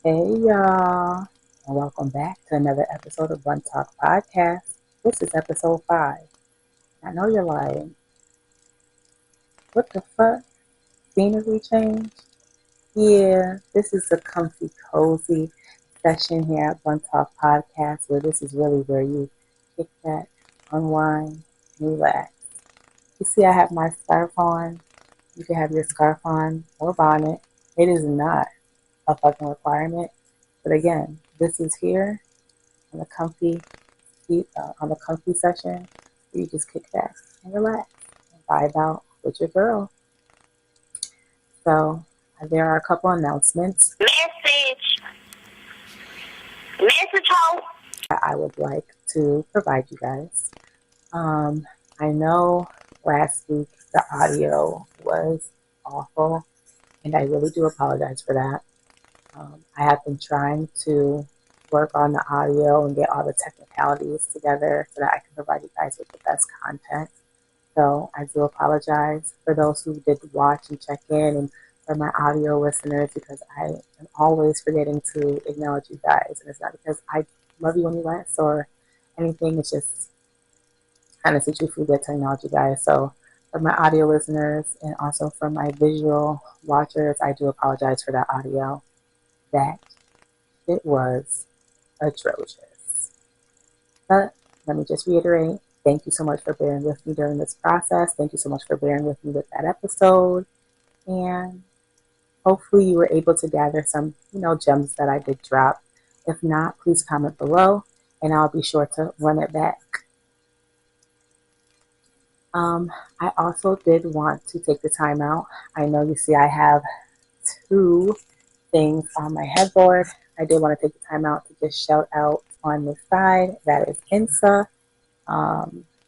Hey y'all, and welcome back to another episode of Run Talk Podcast. This is episode 5. I know you're like, what the fuck? Scenery change? Yeah, this is a comfy, cozy session here at Run Talk Podcast, where this is really where you kick back, unwind, relax. You see, I have my scarf on. You can have your scarf on or bonnet. It is not a fucking requirement. But again, this is here on the comfy on the comfy session where you just kick back and relax and vibe out with your girl. So there are a couple announcements. Message home. I would like to provide you guys. I know last week the audio was awful, and I really do apologize for that. I have been trying to work on the audio and get all the technicalities together so that I can provide you guys with the best content. So I do apologize for those who did watch and check in, and for my audio listeners, because I am always forgetting to acknowledge you guys. And it's not because I love you any less or anything. It's just kind of since you forget to acknowledge you guys. So for my audio listeners and also for my visual watchers, I do apologize for that audio. That it was atrocious. But let me just reiterate, thank you so much for bearing with me during this process. Thank you so much for bearing with me with that episode. And hopefully you were able to gather some, gems that I did drop. If not, please comment below and I'll be sure to run it back. I also did want to take the time out. I know you see I have 2 things on my headboard. I did want to take the time out to just shout out on this side. That is Insta.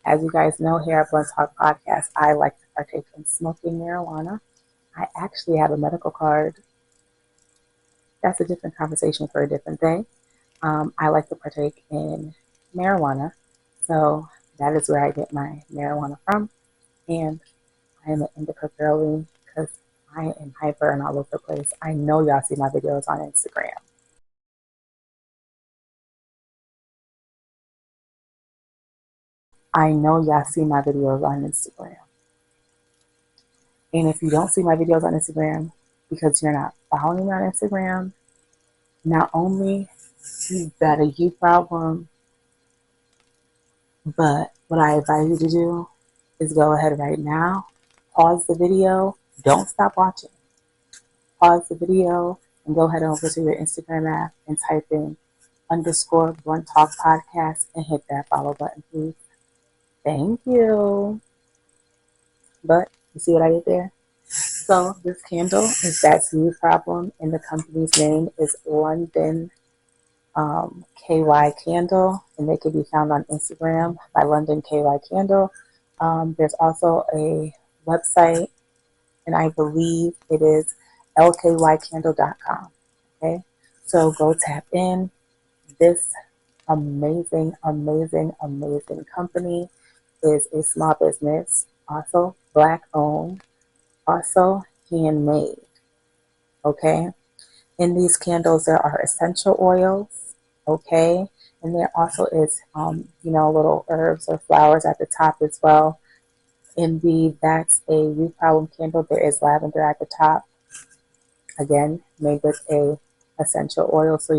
As you guys know, here at Blunt Talk Podcast, I like to partake in smoking marijuana. I actually have a medical card. That's a different conversation for a different day. I like to partake in marijuana. So that is where I get my marijuana from. And I am an indica girly because I am hyper and all over the place. I know y'all see my videos on Instagram. And if you don't see my videos on Instagram because you're not following me on Instagram, not only you've got a you problem, but what I advise you to do is go ahead right now, pause the video, don't stop watching. Pause the video and go ahead over to your Instagram app and type in _Blunt Talk Podcast and hit that follow button, please. Thank you. But you see what I did there? So this candle is That's You Problem, and the company's name is London KY Candle, and they can be found on Instagram by London KY Candle. There's also a website, and I believe it is lkycandle.com. Okay, so go tap in. This amazing, amazing, amazing company is a small business, also Black owned, also handmade. Okay, in these candles there are essential oils. Okay, and there also is little herbs or flowers at the top as well. In the That's a You Problem candle, there is lavender at the top, again made with a essential oil, so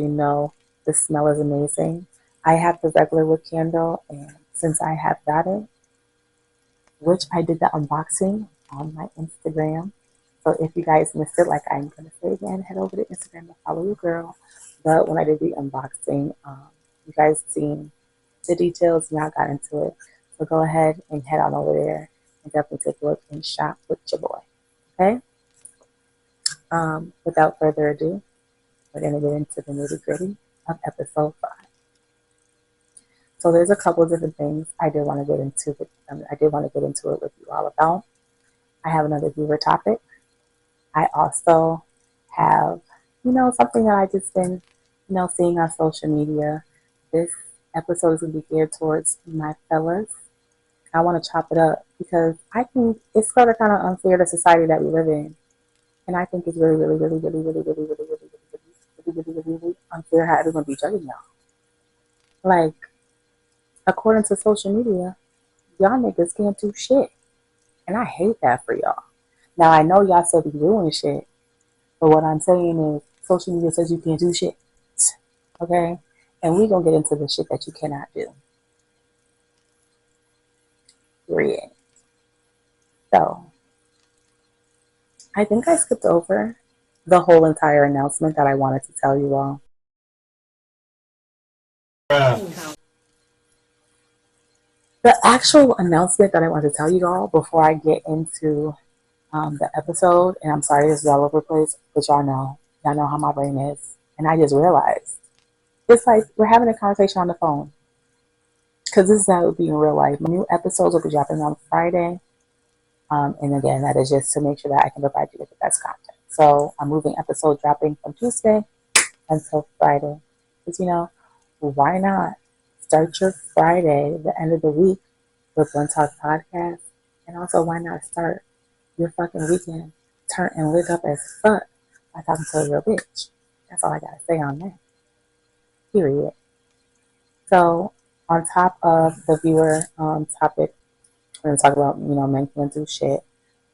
the smell is amazing. I have the regular wood candle, and since I have got it, which I did the unboxing on my Instagram. So if you guys missed it, like I'm going to say again, head over to Instagram and follow your girl. But when I did the unboxing, you guys seen the details and I got into it. So go ahead and head on over there and definitely take a look and shop with your boy. Okay? Without further ado, we're going to get into the nitty gritty of episode 5. So there's a couple of different things I did want to get into it with you all about. I have another viewer topic. I also have, something that I just been, seeing on social media. This episode is going to be geared towards my fellas. I want to chop it up because I think it's sort of kind of unfair to society that we live in. And I think it's really, really, really, really, really, really, really, really, really, really, unclear how everyone be judging y'all. Like, according to social media, y'all niggas can't do shit. And I hate that for y'all. Now, I know y'all still be doing shit, but what I'm saying is social media says you can't do shit. Okay? And we gonna get into the shit that you cannot do. Period. So, I think I skipped over the whole entire announcement that I wanted to tell you all. The actual announcement that I want to tell you all before I get into the episode, and I'm sorry this is all over the place, but y'all know how my brain is. And I just realized, it's like we're having a conversation on the phone. Because this is how it would be in real life. My new episodes will be dropping on Friday. And again, that is just to make sure that I can provide you with the best content. So I'm moving episode dropping from Tuesday until Friday. Because, why not start your Friday, the end of the week, with One Talk Podcast? And also, why not start your fucking weekend turn and lit up as fuck by talking to a real bitch? That's all I gotta say on that. Period. So, on top of the viewer topic, we're going to talk about, men can do shit.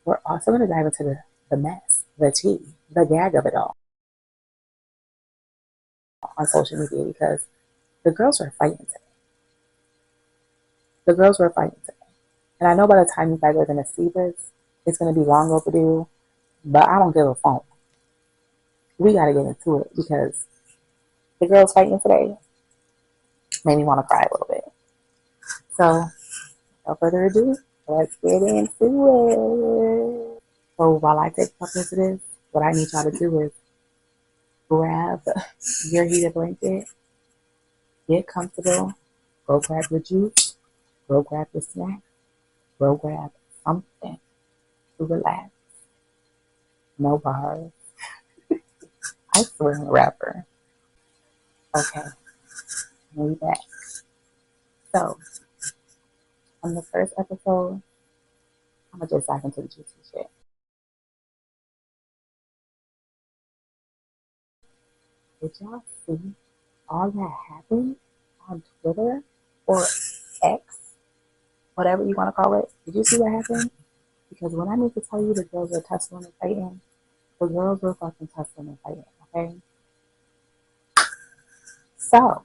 We're also going to dive into the mess, the tea, the gag of it all on social media because the girls were fighting today. And I know by the time you guys are going to see this, it's going to be long overdue, but I don't give a fuck. We got to get into it because the girls fighting today made me want to cry a little bit. So, without further ado, let's get into it. So while I take up into this, what I need y'all to do is grab your heated blanket, get comfortable, go grab your juice, go grab your snack, go grab something to relax. No bars. I swear I'm a rapper. Okay, we back. So, on the first episode, I'm gonna just dive into the juicy shit. Did y'all see all that happened on Twitter or X, whatever you want to call it? Did you see what happened? Because when I need to tell you the girls are tussling and fighting, the girls were fucking tussling and fighting, okay? So,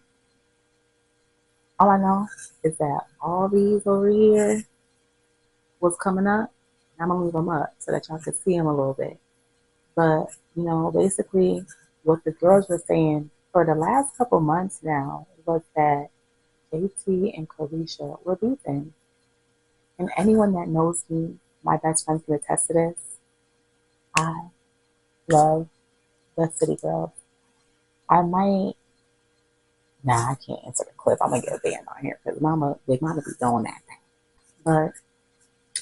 all I know is that all these over here was coming up. I'm going to move them up so that y'all could see them a little bit. But, basically what the girls were saying for the last couple months now was that JT and Carisha were beefing. And anyone that knows me, my best friends can attest to this. I love the City Girls. I can't answer the clip. I'm going to get a band on here because Big Mama be doing that thing. But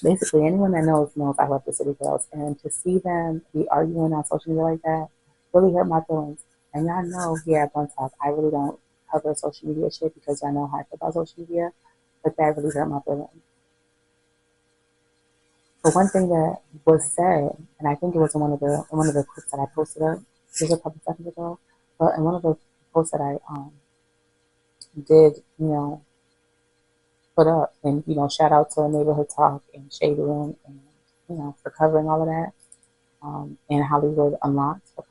basically, anyone that knows I love the City Girls. And to see them be arguing on social media like that really hurt my feelings. And y'all know here at One Talk, I really don't cover social media shit because y'all know how I feel about social media. But that really hurt my feelings. But one thing that was said, and I think it was in one of the clips that I posted up just a couple seconds ago, but in one of the posts that I did, put up, and shout out to Neighborhood Talk and Shade Room, and for covering all of that, and Hollywood Unlocked for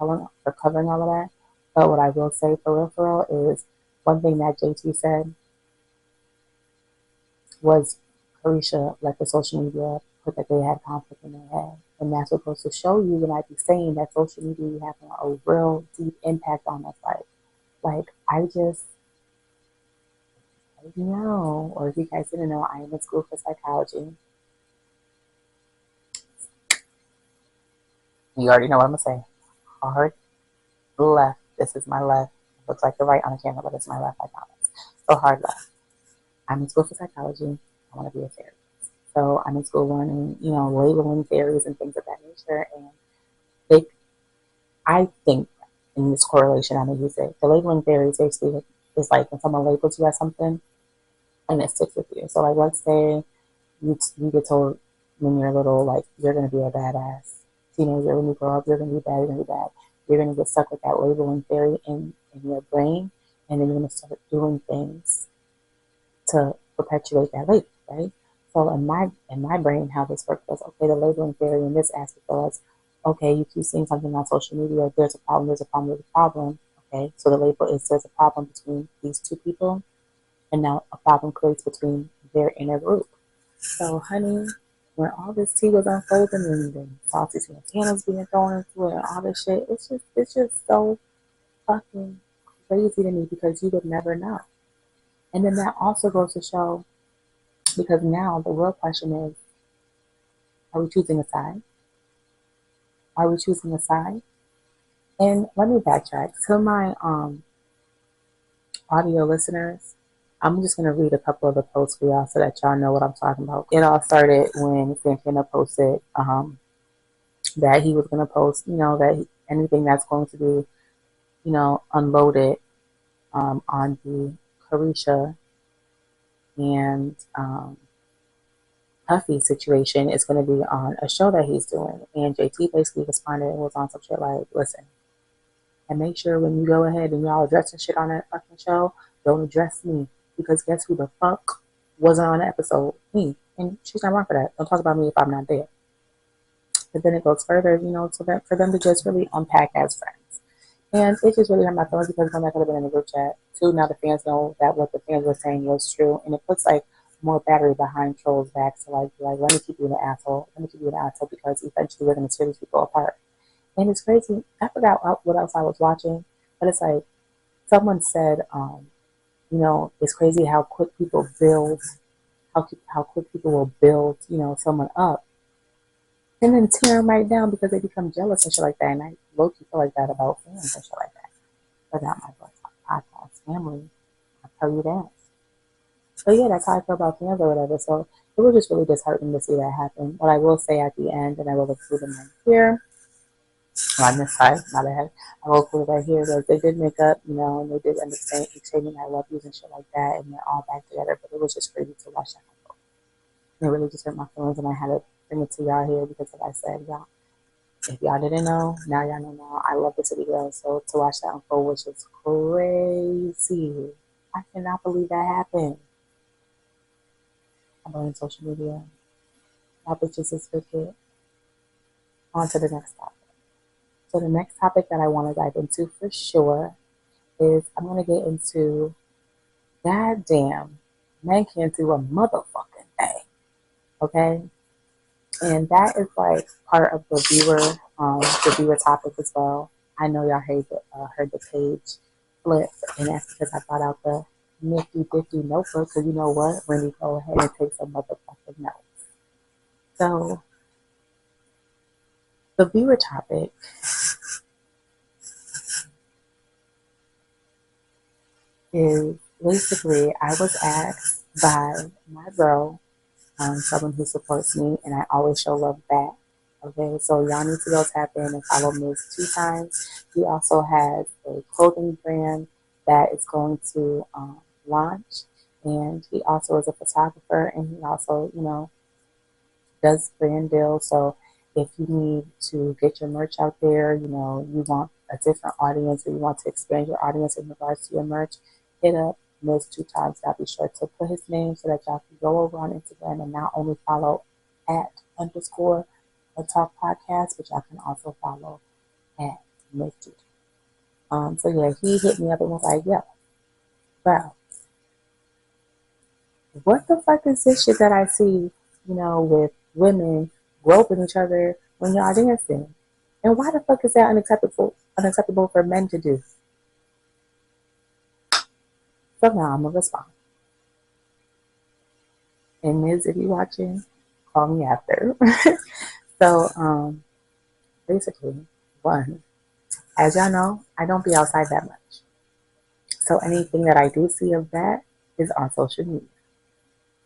covering all of that. But what I will say for real is one thing that JT said was Carisha let the social media put that they had conflict in their head. And that's what goes to show you when I be saying that social media be having a real deep impact on us. Like I just, if you know, or if you guys didn't know, I am in school for psychology. You already know what I'm going to say. Hard left. This is my left. It looks like the right on the camera, but it's my left, I promise. So hard left. I'm in school for psychology. I want to be a therapist. So I'm in school learning, labeling theories and things of that nature. And I think in this correlation, I'm going to use it. The labeling theories basically is like when someone labels you as something and it sticks with you. So like, let's say you get told when you're little, like, you're going to be a badass teenager. When you grow up, you're going to be bad, you're going to be bad. you're going to get stuck with that labeling theory in your brain, and then you're going to start doing things to perpetuate that label, right? So in my brain, how this works was, okay, the labeling theory in this aspect was, okay, you keep seeing something on social media, there's a problem, there's a problem, there's a problem. Okay, so the label is there's a problem between these two people, and now a problem creates between their inner group. So, honey, when all this tea was unfolding and the saucy Santana's being thrown into it and all this shit, it's just so fucking crazy to me because you would never know. And then that also goes to show, because now the real question is, are we choosing a side? Are we choosing a side? And let me backtrack to my audio listeners. I'm just gonna read a couple of the posts for y'all so that y'all know what I'm talking about. It all started when Santana posted that he was gonna post, that anything that's going to be, unloaded on the Carisha and Puffy situation is going to be on a show that he's doing. And JT basically responded and was on some shit like, listen, and make sure when you go ahead and y'all addressing shit on that fucking show, don't address me. Because guess who the fuck wasn't on the episode? Me. And she's not wrong for that. Don't talk about me if I'm not there. But then it goes further, for them to just really unpack as friends. And it just really hurt my feelings because one, that could have been in the group chat. Two, now the fans know that what the fans were saying was true. And it puts like more battery behind trolls' backs to like, let me keep you an asshole. Let me keep you an asshole because eventually we're going to tear these people apart. And it's crazy. I forgot what else I was watching. But it's like someone said, it's crazy how quick people build, how quick people will build, someone up. And then tear them right down because they become jealous and shit like that. And I low-key feel like that about fans and shit like that. But not my podcast family. I'll tell you that. So yeah, that's how I feel about fans or whatever. So it was just really disheartening to see that happen. What I will say at the end, and I will include them right here, on this side, my bad. I will include it right here, that they did make up, and they did end up exchanging I love yous and shit like that, and they're all back together. But it was just crazy to watch that happen. It really just hurt my feelings, and I had to bring it to y'all here because, like I said, y'all, if y'all didn't know, now y'all know now. I love the City Girls, so to watch that unfold was just crazy. I cannot believe that happened. I'm on social media. Y'all bitches is wicked. On to the next topic. So the next topic that I want to dive into for sure is I'm going to get into, goddamn, men can't do a motherfucking thing. Okay? And that is like part of the viewer topic as well. I know y'all heard the page flip, and that's because I brought out the nifty 50 notebook, because you know what? When we go ahead and take some motherfucking notes. So, the viewer topic is basically, I was asked by my bro, someone who supports me, and I always show love back. Okay, so y'all need to go tap in and follow Miz 2 times. He also has a clothing brand that is going to launch, and he also is a photographer, and he also, does brand deals. So if you need to get your merch out there, you want a different audience, or you want to expand your audience in regards to your merch, hit up Miz 2 times. I'll be sure to put his name so that y'all can go over on Instagram and not only follow at _ a talk podcast, but y'all can also follow at Miz 2. So yeah, he hit me up and was like, yo, bro, what the fuck is this shit that I see, with women groping each other when y'all dancing? And why the fuck is that unacceptable for men to do? So now I'm gonna respond. And Miz, if you watching, call me after. So, basically, one, as y'all know, I don't be outside that much. So anything that I do see of that is on social media.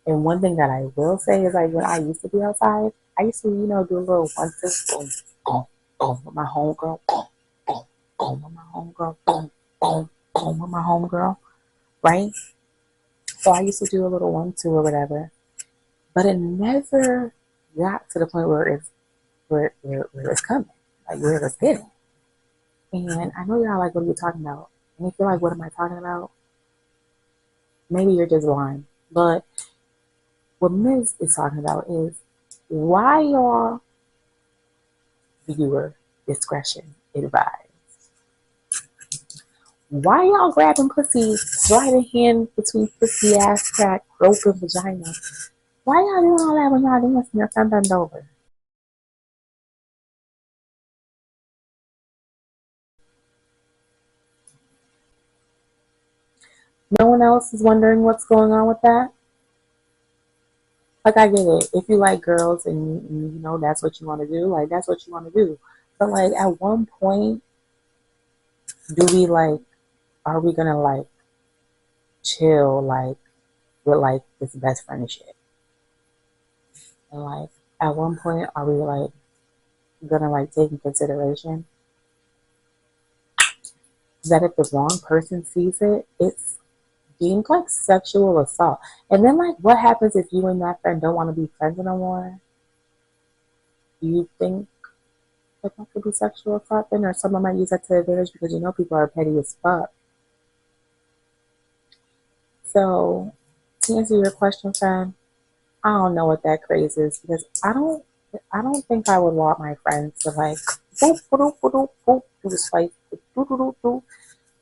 And one thing that I will say is, like, when I used to be outside, I used to, do a little one-two, boom, boom, boom, with my homegirl, boom, boom, boom, with my homegirl, boom, boom, boom, with my homegirl, right? So I used to do a little 1-2 or whatever, but it never got to the point where it's coming, like where it's getting. And I know y'all like, what are you talking about? And if you're like, what am I talking about? Maybe you're just blind. But what Ms. is talking about is why y'all, viewer discretion advised. Why y'all grabbing pussy, sliding hand between pussy, ass crack, open vagina? Why y'all doing all that when y'all dancing your son bend over? No one else is wondering what's going on with that? Like, I get it. If you like girls and you know that's what you want to do, like, that's what you want to do. But, like, at one point, do we, like, are we gonna, like, chill, like, with, like, this best friend and shit? And, like, at one point, are we, like, gonna, like, take in consideration that if the wrong person sees it, it's deemed like sexual assault? And then, like, what happens if you and that friend don't want to be friends no more? Do you think that that could be sexual assault then? Or someone might use that to advantage because you know people are petty as fuck. So, to answer your question, friend, I don't know what that craze is because I don't think I would want my friends to like boop, boop, boop, boop, do the swipe, do, do, do, do.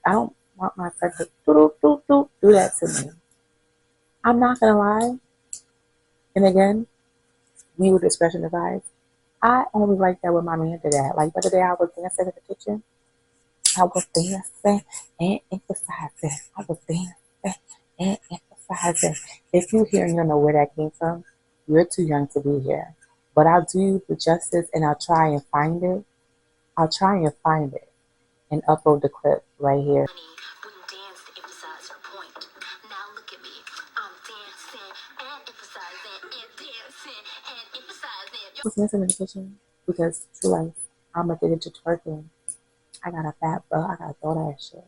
I don't want my friends to do that to me. I'm not gonna lie. And again, me with discretion advised. I only like that when my man did that. Like the other day I was dancing in the kitchen. I was dancing and emphasizing. I was dancing and emphasizing. If you hear and you don't know where that came from, you're too young to be here. But I'll do you the justice and I'll try and find it. I'll try and find it and upload the clip right here. I was dancing in the kitchen because true life, I'm addicted to twerking. I got a fat butt. I gotta throw that shit.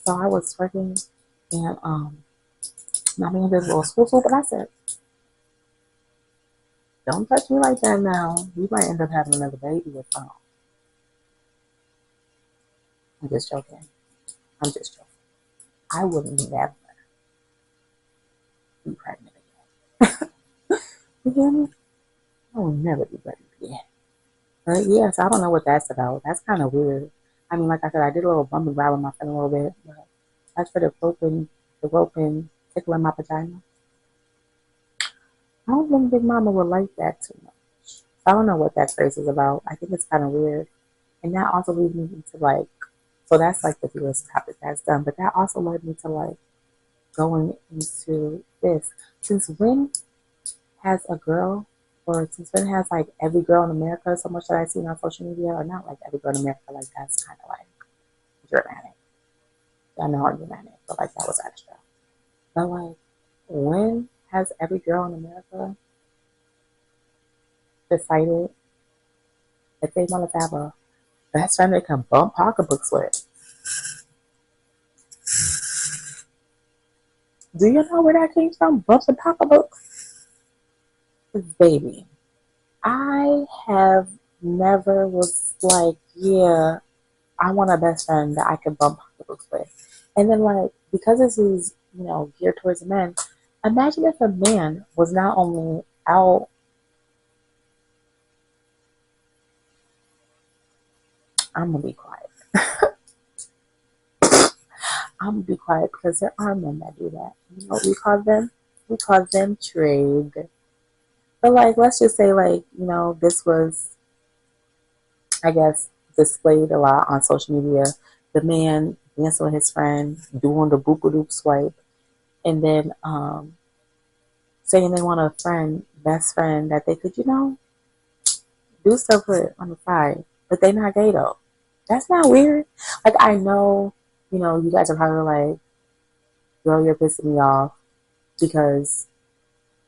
So I was twerking and my man did a little swoop swoop, and I said, "Don't touch me like that now. You might end up having another baby or something." I'm just joking. I'm just joking. I wouldn't never be pregnant again. You hear me? I will never be pregnant again. But yes, I don't know what that's about. That's kind of weird. I mean, like I said, I did a little bump and grab with my friend a little bit. But as for the roping, tickling my vagina, I don't think Big Mama would like that too much. I don't know what that phrase is about. I think it's kind of weird. And that also leads me into like, so that's like the first topic that's done. But that also led me to like going into this. Since when has a girl, or since when has like every girl in America, so much that I've seen on social media, or not like every girl in America, like that's kind of like dramatic. I know I'm dramatic, but like that was extra. But like, when has every girl in America decided that they want to have a best friend they can bump pocketbooks with? Do you know where that came from? Bumps and pocketbooks? Baby, I have never was like, yeah, I want a best friend that I can bump pocketbooks with. And then like, because this is, you know, geared towards men, imagine if a man was not only out, I'm gonna be quiet. I'm gonna be quiet because there are men that do that. You know what we call them? We call them trade. But like, let's just say like, you know, this was, I guess, displayed a lot on social media. The man dancing with his friend, doing the boop-a-doop swipe, and then saying they want a friend, best friend that they could, you know, do stuff with on the side. But they not gay though. That's not weird. Like I know, you know, you guys are probably like, girl, you're pissing me off because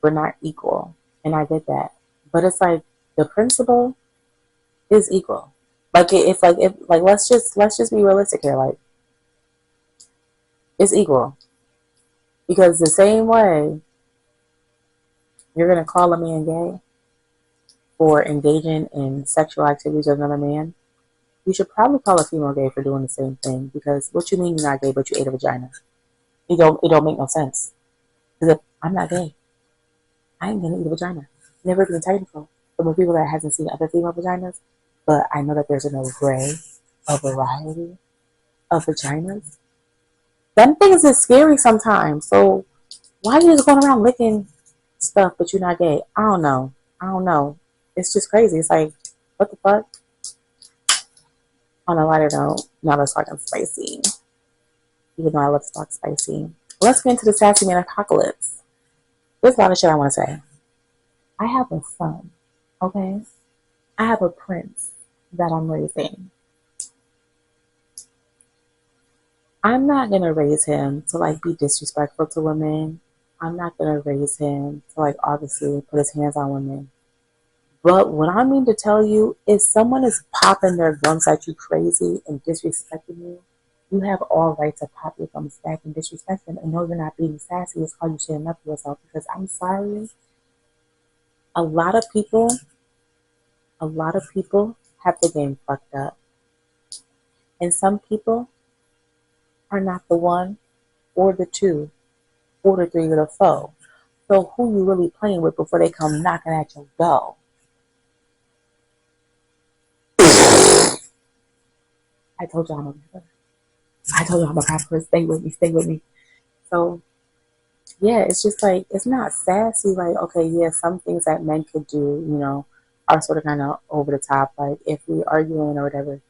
we're not equal. And I get that. But it's like the principle is equal. Like if let's just be realistic here. Like it's equal. Because the same way you're gonna call a man gay for engaging in sexual activities with another man, You should probably call a female gay for doing the same thing, because what you mean you're not gay but you ate a vagina? It don't make no sense. Because if I'm not gay, I ain't gonna eat a vagina. Never been technical. From the people that hasn't seen other female vaginas, but I know that there's an array, a variety of vaginas. Them things is scary sometimes. So why are you just going around licking stuff but you're not gay? I don't know. I don't know. It's just crazy. It's like, what the fuck? On a lighter note, now let's talk spicy. Even though I love to talk spicy. Let's get into the sassy man apocalypse. There's a lot of shit I want to say. I have a son, okay? I have a prince that I'm raising. I'm not gonna raise him to like be disrespectful to women. I'm not gonna raise him to like obviously put his hands on women. But what I mean to tell you is, someone is popping their gums at you crazy and disrespecting you. You have all right to pop your gums back and disrespect them and know you're not being sassy. It's called you shouldn't up for yourself. Because I'm sorry, a lot of people have the game fucked up. And some people are not the one or the two or the three or the four. So who you really playing with before they come knocking at your door? I told y'all I'm a proper. Stay with me. So yeah, it's just like, it's not sassy. Like, okay, yeah, some things that men could do, are sort of kind of over the top. Like, if we arguing or whatever,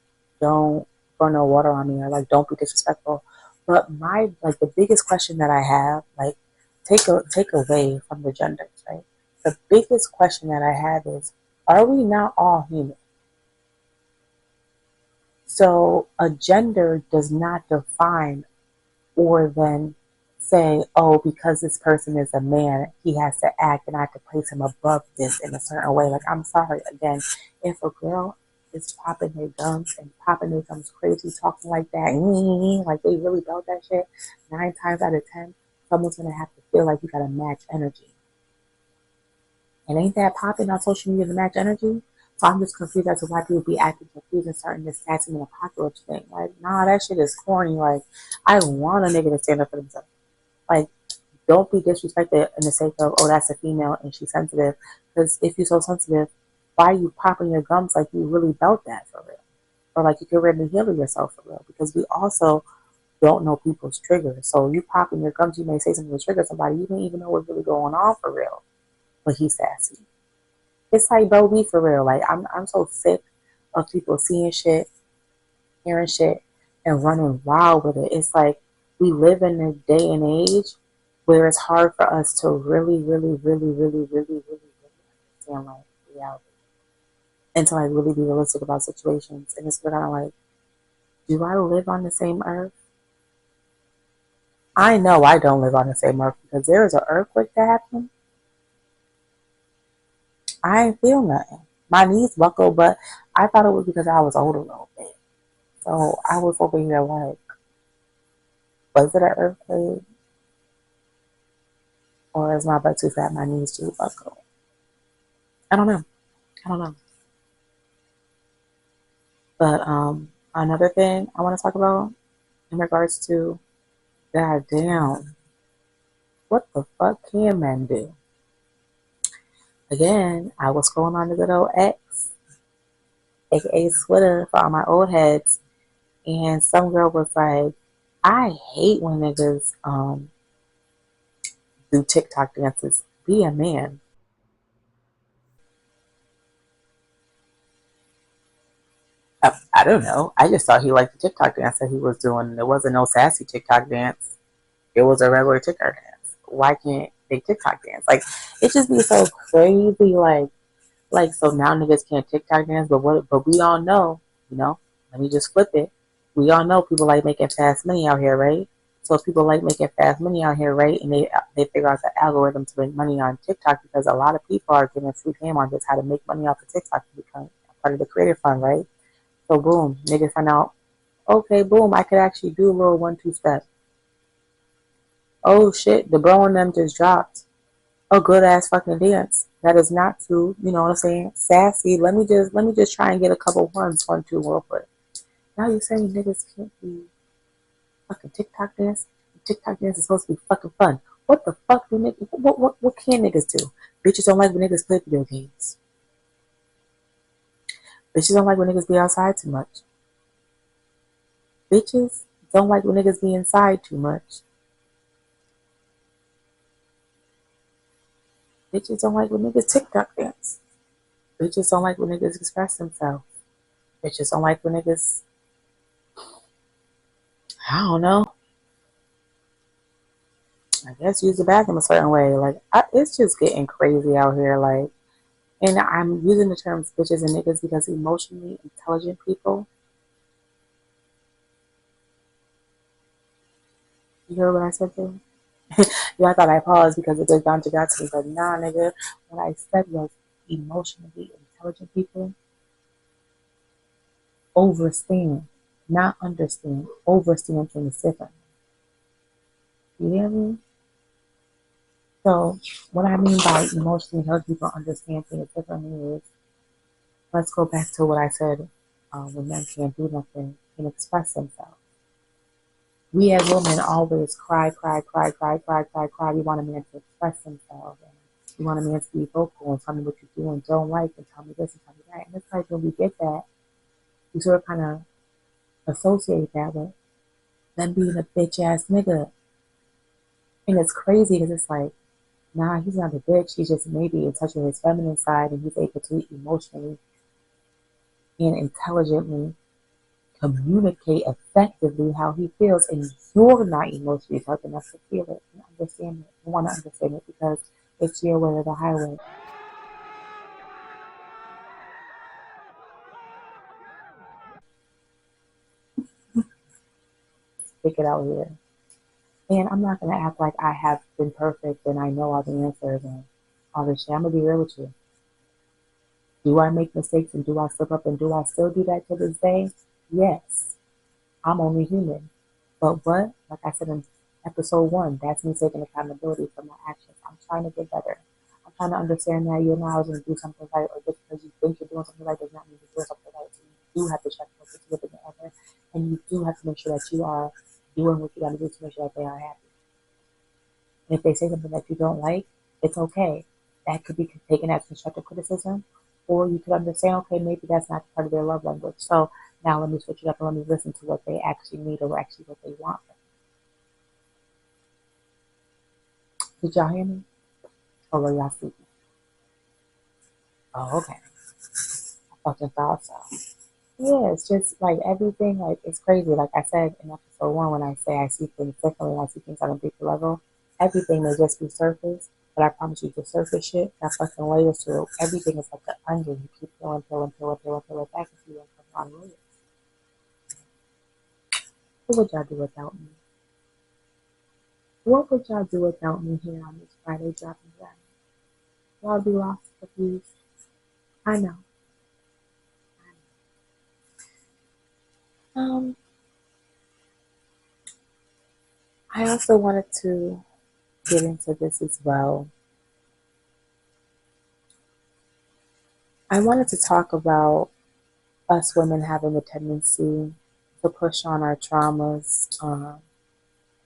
don't throw no water on me, or like, don't be disrespectful. But the biggest question that I have, like, take away from the genders, right? The biggest question that I have is, are we not all human? So a gender does not define or then say, oh, because this person is a man, he has to act and I have to place him above this in a certain way. Like, I'm sorry, again, if a girl is popping their gums crazy, talking like that, like they really felt that shit, 9 times out of 10, someone's going to have to feel like you got to match energy. And ain't that popping on social media to match energy? So I'm just confused as to why people be acting confused and starting this sassy and apocalypse thing. Like, nah, that shit is corny. Like, I want a nigga to stand up for themselves. Like, don't be disrespected in the sake of, oh, that's a female and she's sensitive. Because if you're so sensitive, why are you popping your gums like you really felt that for real? Or like you can really heal yourself for real? Because we also don't know people's triggers. So you popping your gums, you may say something to trigger somebody. You don't even know what's really going on for real. But he's sassy. It's like, bro, be for real. Like, I'm so sick of people seeing shit, hearing shit, and running wild with it. It's like, we live in a day and age where it's hard for us to really, really, really, really, really, really, really understand like reality. And to like really be realistic about situations. And it's kind of like, do I live on the same earth? I know I don't live on the same earth, because there is an earthquake that happened. I ain't feel nothing. My knees buckled, but I thought it was because I was old a little bit. So I was over here like, was it an earthquake? Or is my butt too fat? My knees too buckled? I don't know. But another thing I want to talk about in regards to, goddamn, what the fuck can men do? Again, I was scrolling on the good old X, aka Twitter, for all my old heads, and some girl was like, I hate when niggas do TikTok dances. Be a man. I don't know. I just thought he liked the TikTok dance that he was doing. There wasn't no sassy TikTok dance. It was a regular TikTok dance. Why can't they TikTok dance? Like, it just be so crazy. Like, so now niggas can't TikTok dance, but we all know, let me just flip it. We all know people like making fast money out here, right? So if people like making fast money out here, right, and they figure out the algorithm to make money on TikTok, because a lot of people are getting free game on just how to make money off of TikTok to become part of the creator fund, right? So boom, niggas find out, okay, boom, I could actually do a little 1-2 step. Oh shit, the bro and them just dropped a good ass fucking dance. That is not too, you know what I'm saying, sassy. Let me just try and get a couple 1-2 real quick. Now you're saying niggas can't be fucking TikTok dance? TikTok dance is supposed to be fucking fun. What the fuck do niggas, what can niggas do? Bitches don't like when niggas play video games. Bitches don't like when niggas be outside too much. Bitches don't like when niggas be inside too much. Bitches don't like when niggas TikTok dance. Bitches don't like when niggas express themselves. Bitches don't like when niggas, I don't know, I guess use the bathroom a certain way. Like, it's just getting crazy out here. Like, and I'm using the terms bitches and niggas because emotionally intelligent people. You hear what I said there? Yeah, I thought I paused because it just got to me. But nah, nigga, what I said was emotionally intelligent people overstand, not understand. Overstand things differently. You hear me? So what I mean by emotionally intelligent people understand things differently is, let's go back to what I said when men can't do nothing, can express themselves. We as women always cry, cry, cry, cry, cry, cry, cry. We want a man to express himself. And we want a man to be vocal and tell me what you do and don't like and tell me this and tell me that. And it's like when we get that, we sort of kind of associate that with them being a bitch ass nigga. And it's crazy because it's like, nah, he's not a bitch. He's just maybe in touch with his feminine side and he's able to emotionally and intelligently communicate effectively how he feels, and you're not emotionally tough enough to feel it and understand it. You want to understand it because it's your way or the highway. Stick it out here. And I'm not going to act like I have been perfect and I know all the answers and all this shit. I'm going to be real with you. Do I make mistakes and do I slip up and do I still do that to this day? Yes. I'm only human. But what? Like I said in episode 1, that's me taking accountability for my actions. I'm trying to get better. I'm trying to understand that you're not going to do something right, or just because you think you're doing something right does not mean you're doing something right. So you do have to check what's within the other, and you do have to make sure that you are doing what you got to do to make sure that they are happy. And if they say something that you don't like, it's okay. That could be taken as constructive criticism, or you could understand, okay, maybe that's not part of their love language. So now let me switch it up and let me listen to what they actually need or actually what they want. Did y'all hear me? Or were y'all sleeping? Oh, okay. I fucking thought so. Yeah, it's just like everything, like it's crazy. Like I said in episode 1, when I say I see things differently, I see things on a deeper level. Everything may just be surface, but I promise you, the surface shit got fucking layers to it. Everything is like the onion. You keep peeling, peeling, peeling, peeling, peeling back until you come on layers. What would y'all do without me? What would y'all do without me here on this Friday dropping down? Y'all be lost, confused. I know. I also wanted to get into this as well. I wanted to talk about us women having a tendency to push on our traumas,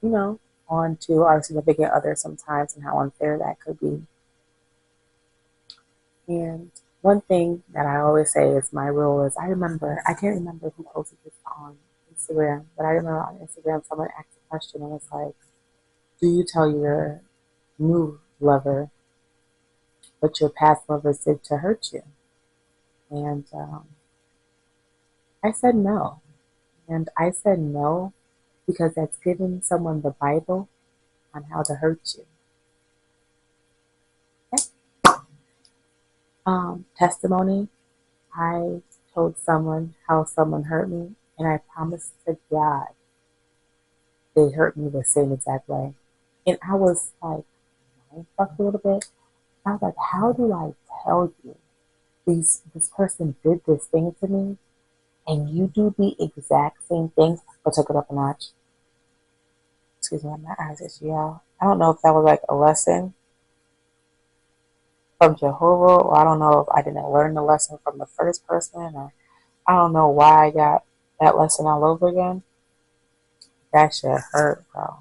you know, onto our significant other sometimes, and how unfair that could be. And one thing that I always say is my rule is, I can't remember who posted this on Instagram, but I remember on Instagram someone asked a question and it's like, do you tell your new lover what your past lovers did to hurt you? And I said no. And I said no because that's giving someone the Bible on how to hurt you. Okay? Testimony. I told someone how someone hurt me, and I promised to God they hurt me the same exact way. And I was like, fucked a little bit. I was like, how do I tell you this person did this thing to me, and you do the exact same things, but took it up a notch? Excuse me, my eyes itchy, y'all. I don't know if that was like a lesson from Jehovah, or I don't know if I didn't learn the lesson from the first person, or I don't know why I got that lesson all over again, that shit hurt, bro.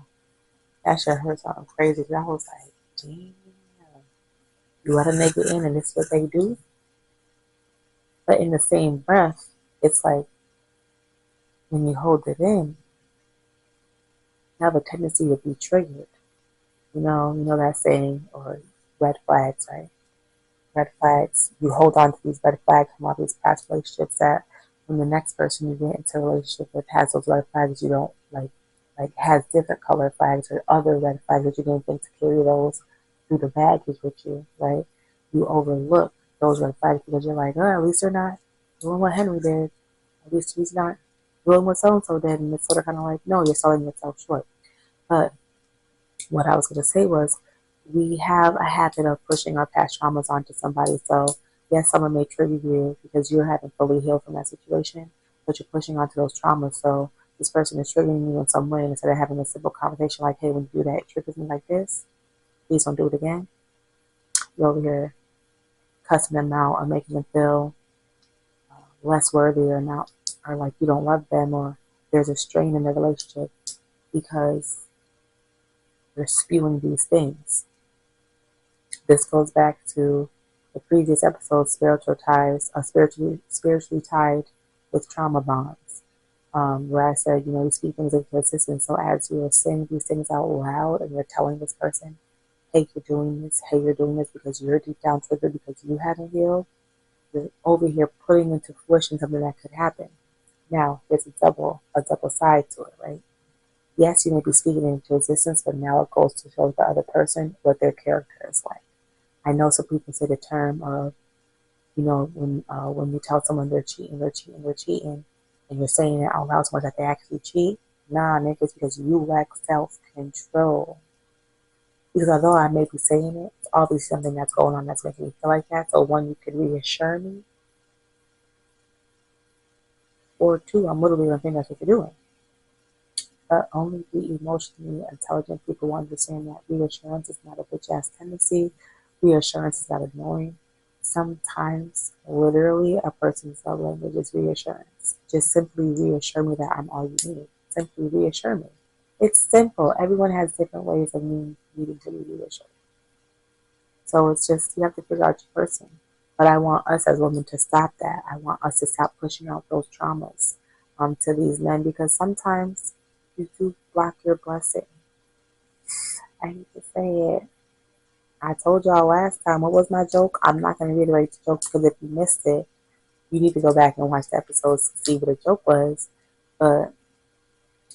That shit hurt something crazy. I was like, damn. You let a nigga in and this is what they do? But in the same breath, it's like when you hold it in, you have a tendency to be triggered. You know that saying, or red flags, right? Red flags. You hold on to these red flags from all these past relationships that when the next person you get into a relationship with has those red flags, you don't like has different color flags or other red flags that you didn't think to carry those through the baggage with you, right? You overlook those red flags because you're like, oh, at least they're not doing what Henry did. At least he's not doing what so-and-so did. And it's sort of kind of like, no, you're selling yourself short. But what I was going to say was, we have a habit of pushing our past traumas onto somebody. So, yes, someone may trigger you because you haven't fully healed from that situation, but you're pushing onto those traumas. So, this person is triggering you in some way, and instead of having a simple conversation like, hey, when you do that, it triggers me like this, please don't do it again. You're over here cussing them out or making them feel less worthy or not, or like you don't love them, or there's a strain in the relationship because you're spewing these things. This goes back to the previous episode, Stereotypes, spiritually tied with trauma bonds, where I said, you speak things into existence. So as you're saying these things out loud and you're telling this person, hey, you're doing this because you're deep down triggered because you haven't healed, you're over here putting into fruition something that could happen. Now, there's a double side to it, right? Yes, you may be speaking into existence, but now it goes to show the other person what their character is like. I know some people say the term of, when you tell someone they're cheating, and you're saying it out loud so much that they actually cheat. Nah, niggas, because you lack self-control. Because although I may be saying it, it's obviously something that's going on that's making me feel like that. So one, you could reassure me. Or two, I'm literally going to think that's what you're doing. But only the emotionally intelligent people will understand that reassurance is not a bitch-ass tendency. Reassurance is not annoying. Sometimes, literally, a person's love language is reassurance. Just simply reassure me that I'm all you need. Simply reassure me. It's simple. Everyone has different ways of needing to be reassured. So it's just, you have to figure out your person. But I want us as women to stop that. I want us to stop pushing out those traumas to these men, because sometimes you do block your blessing. I hate to say it. I told y'all last time, what was my joke? I'm not going to reiterate the joke because if you missed it, you need to go back and watch the episodes to see what the joke was. But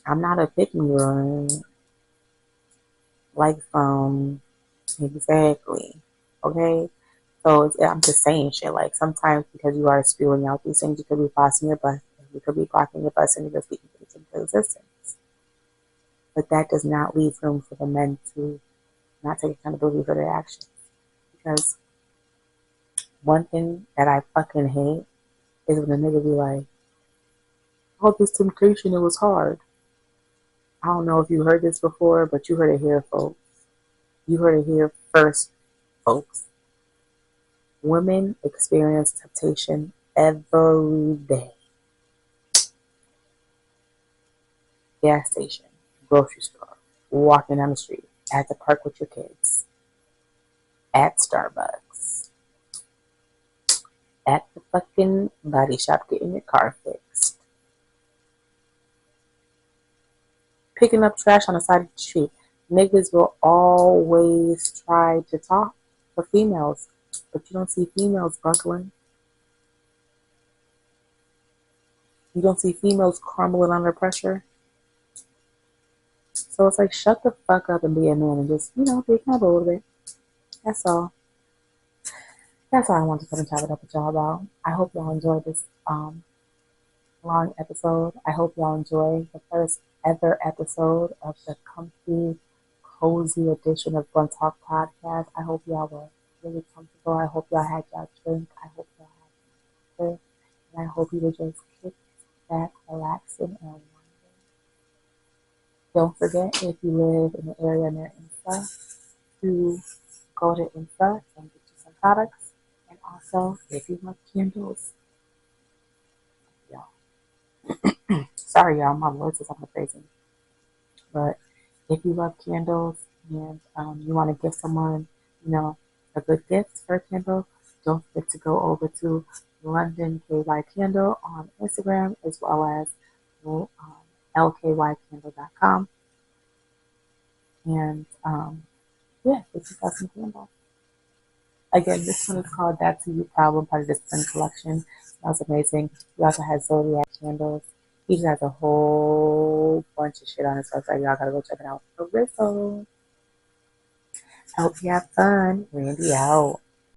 I'm not a pick me one. Like, exactly. Okay? So I'm just saying shit. Like, sometimes because you are spewing out these things, you could be blocking your blessing. You could be blocking your blessing because speaking things into existence. But that does not leave room for the men to not take accountability for their actions. Because one thing that I fucking hate is when a nigga be like, oh, this temptation, it was hard. I don't know if you heard this before, but you heard it here, folks. You heard it here first, folks. Women experience temptation every day. Gas station, grocery store, walking down the street, at the park with your kids, at Starbucks, at the fucking body shop getting your car fixed, picking up trash on the side of the street. Niggas will always try to talk for females, but you don't see females buckling. You don't see females crumbling under pressure. So it's like, shut the fuck up and be a man and just, be kind of a little bit. That's all. That's all I want to come and chat it up with y'all about. I hope y'all enjoyed this long episode. I hope y'all enjoy the first ever episode of the comfy, cozy edition of Blunt Talk Podcast. I hope y'all were really comfortable. I hope y'all had y'all drink. I hope y'all had your and I hope you were just kicked back, relaxing, and winding. Don't forget, if you live in the area near Insta, to go to Insta and get you some products. And also, if you love candles, y'all. Sorry, y'all, my voice is something crazy. But if you love candles and you want to give someone, a good gift for a candle, don't forget to go over to London KY Candle on Instagram as well as lkycandle.com. And yeah, get yourself some candles. Again, this one is called That's a You Problem, part of the Spring Collection. Smells amazing. We also have Zodiac candles. He just has a whole bunch of shit on his website. Y'all gotta go check it out. For Rizzo. Hope you have fun. Randy out.